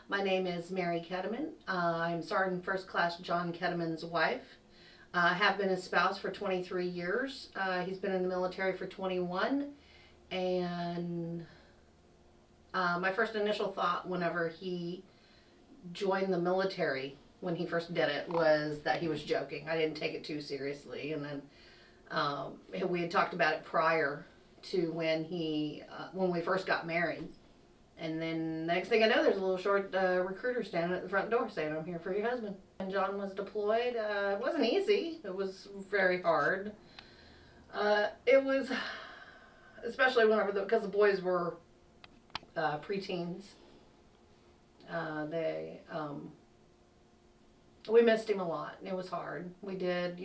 My name is Mary Ketteman. I'm Sergeant First Class John Ketteman's wife. I have been his spouse for 23 years. He's been in the military for 21. And my first initial thought whenever he joined the military, when he first did it, was that he was joking. I didn't take it too seriously. And then we had talked about it prior to when we first got married. And then next thing I know, there's a little short recruiter standing at the front door saying, "I'm here for your husband." And John was deployed. It wasn't easy. It was very hard. It was, especially because the boys were preteens. We missed him a lot. It was hard. We did,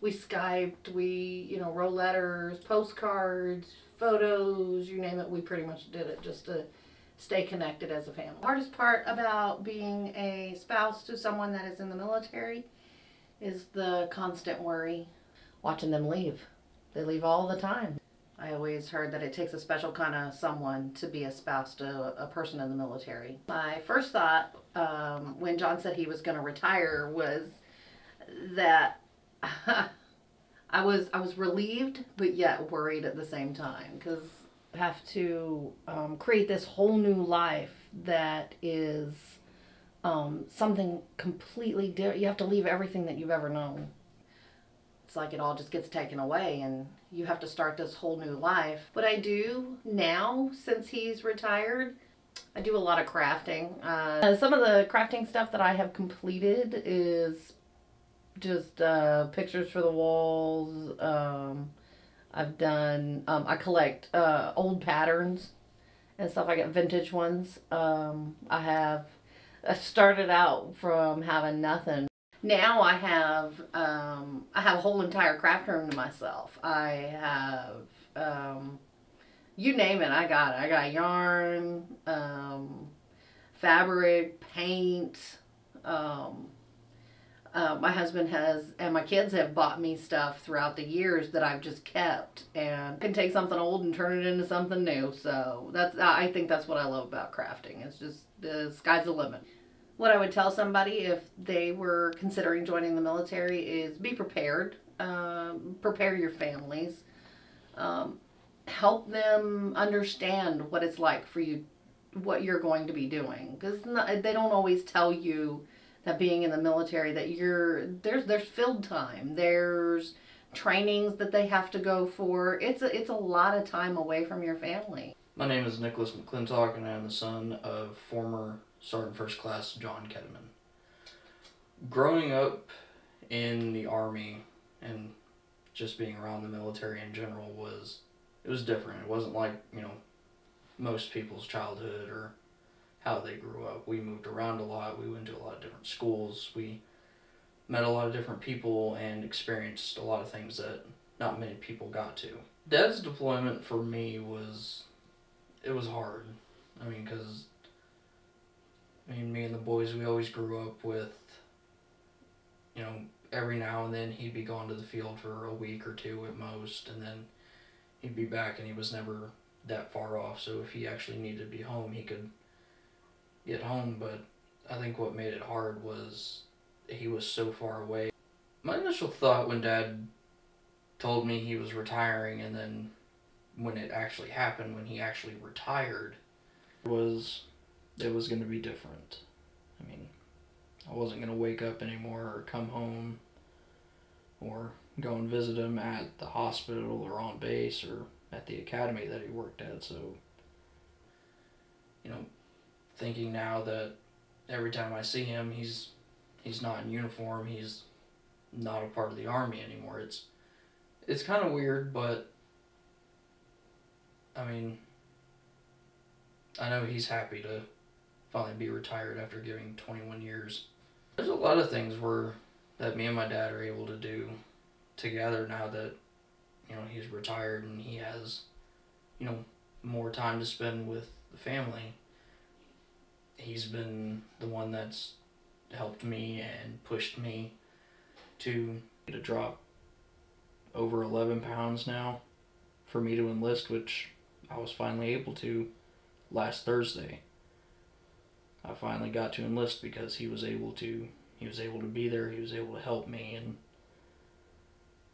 we Skyped, we, wrote letters, postcards, photos, you name it. We pretty much did it just to stay connected as a family. The hardest part about being a spouse to someone that is in the military is the constant worry watching them leave. They leave all the time. I always heard that it takes a special kind of someone to be a spouse to a person in the military. My first thought when John said he was going to retire was that I was relieved but yet worried at the same time, because have to create this whole new life that is something completely different. You have to leave everything that you've ever known. It's like it all just gets taken away and you have to start this whole new life. What I do now, since he's retired, I do a lot of crafting. Some of the crafting stuff that I have completed is just pictures for the walls. I've done, I collect old patterns and stuff. I got vintage ones. I started out from having nothing. Now I have a whole entire craft room to myself. I have, you name it, I got it. I got yarn, fabric, paint. My husband and my kids have bought me stuff throughout the years that I've just kept, and can take something old and turn it into something new. So I think that's what I love about crafting. It's just the sky's the limit. What I would tell somebody if they were considering joining the military is be prepared. Prepare your families. Help them understand what it's like for you, what you're going to be doing, because they don't always tell you that being in the military that there's field time, there's trainings that they have to go for. It's a lot of time away from your family. My name is Nicholas McClintock, and I am the son of former Sergeant First Class John Ketteman. Growing up in the Army and just being around the military in general was different. It wasn't like, most people's childhood or how they grew up. We moved around a lot. We went to a lot of different schools. We met a lot of different people and experienced a lot of things that not many people got to. Dad's deployment for me was hard. Because me and the boys, we always grew up with, every now and then he'd be gone to the field for a week or two at most, and then he'd be back, and he was never that far off. So if he actually needed to be home, he could get home. But I think what made it hard was he was so far away. My initial thought when Dad told me he was retiring, and then when it actually happened, when he actually retired, was it was going to be different. I wasn't going to wake up anymore or come home or go and visit him at the hospital or on base or at the academy that he worked at. So, thinking now that every time I see him, he's not in uniform, he's not a part of the Army anymore. It's kind of weird, but I know he's happy to finally be retired after giving 21 years. There's a lot of things that me and my dad are able to do together now that, he's retired and he has, more time to spend with the family. He's been the one that's helped me and pushed me to drop over 11 pounds now for me to enlist, which I was finally able to last Thursday. I finally got to enlist because he was able to be there, he was able to help me, and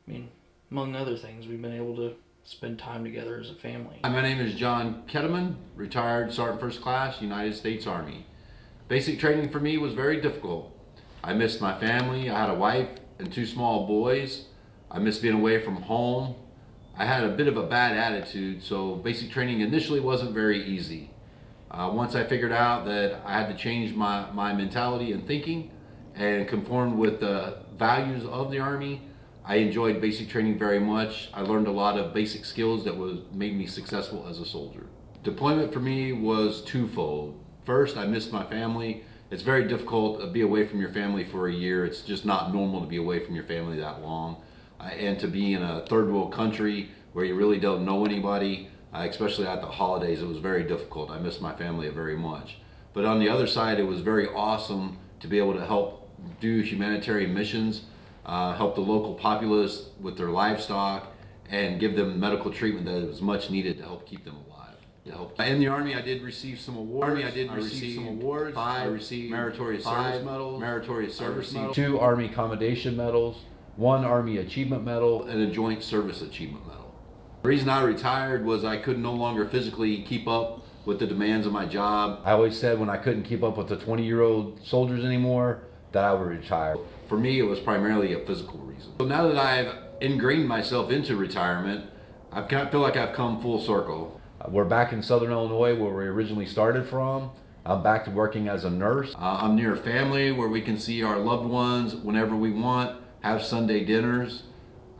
I mean, among other things, we've been able to spend time together as a family. My name is John Ketteman, retired Sergeant First Class, United States Army. Basic training for me was very difficult. I missed my family. I had a wife and 2 small boys. I missed being away from home. I had a bit of a bad attitude, so basic training initially wasn't very easy. Once I figured out that I had to change my mentality and thinking and conform with the values of the Army, I enjoyed basic training very much. I learned a lot of basic skills that made me successful as a soldier. Deployment for me was twofold. First, I missed my family. It's very difficult to be away from your family for a year. It's just not normal to be away from your family that long. And to be in a third world country where you really don't know anybody, especially at the holidays, it was very difficult. I missed my family very much. But on the other side, it was very awesome to be able to help do humanitarian missions, help the local populace with their livestock, and give them medical treatment that was much needed to help keep them alive. In the Army, I did receive some awards. I received meritorious service medals, 2 Army Commendation Medals, 1 Army Achievement Medal, and a Joint Service Achievement Medal. The reason I retired was I could no longer physically keep up with the demands of my job. I always said when I couldn't keep up with the 20-year-old soldiers anymore, that I would retire. For me, it was primarily a physical reason. So now that I've ingrained myself into retirement, I kind of feel like I've come full circle. We're back in Southern Illinois where we originally started from. I'm back to working as a nurse. I'm near family where we can see our loved ones whenever we want, have Sunday dinners.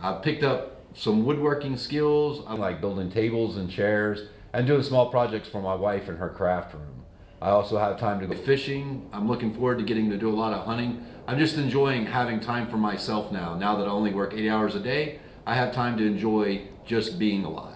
I've picked up some woodworking skills. I like building tables and chairs and doing small projects for my wife in her craft room. I also have time to go fishing. I'm looking forward to getting to do a lot of hunting. I'm just enjoying having time for myself now. Now that I only work 8 hours a day, I have time to enjoy just being alive.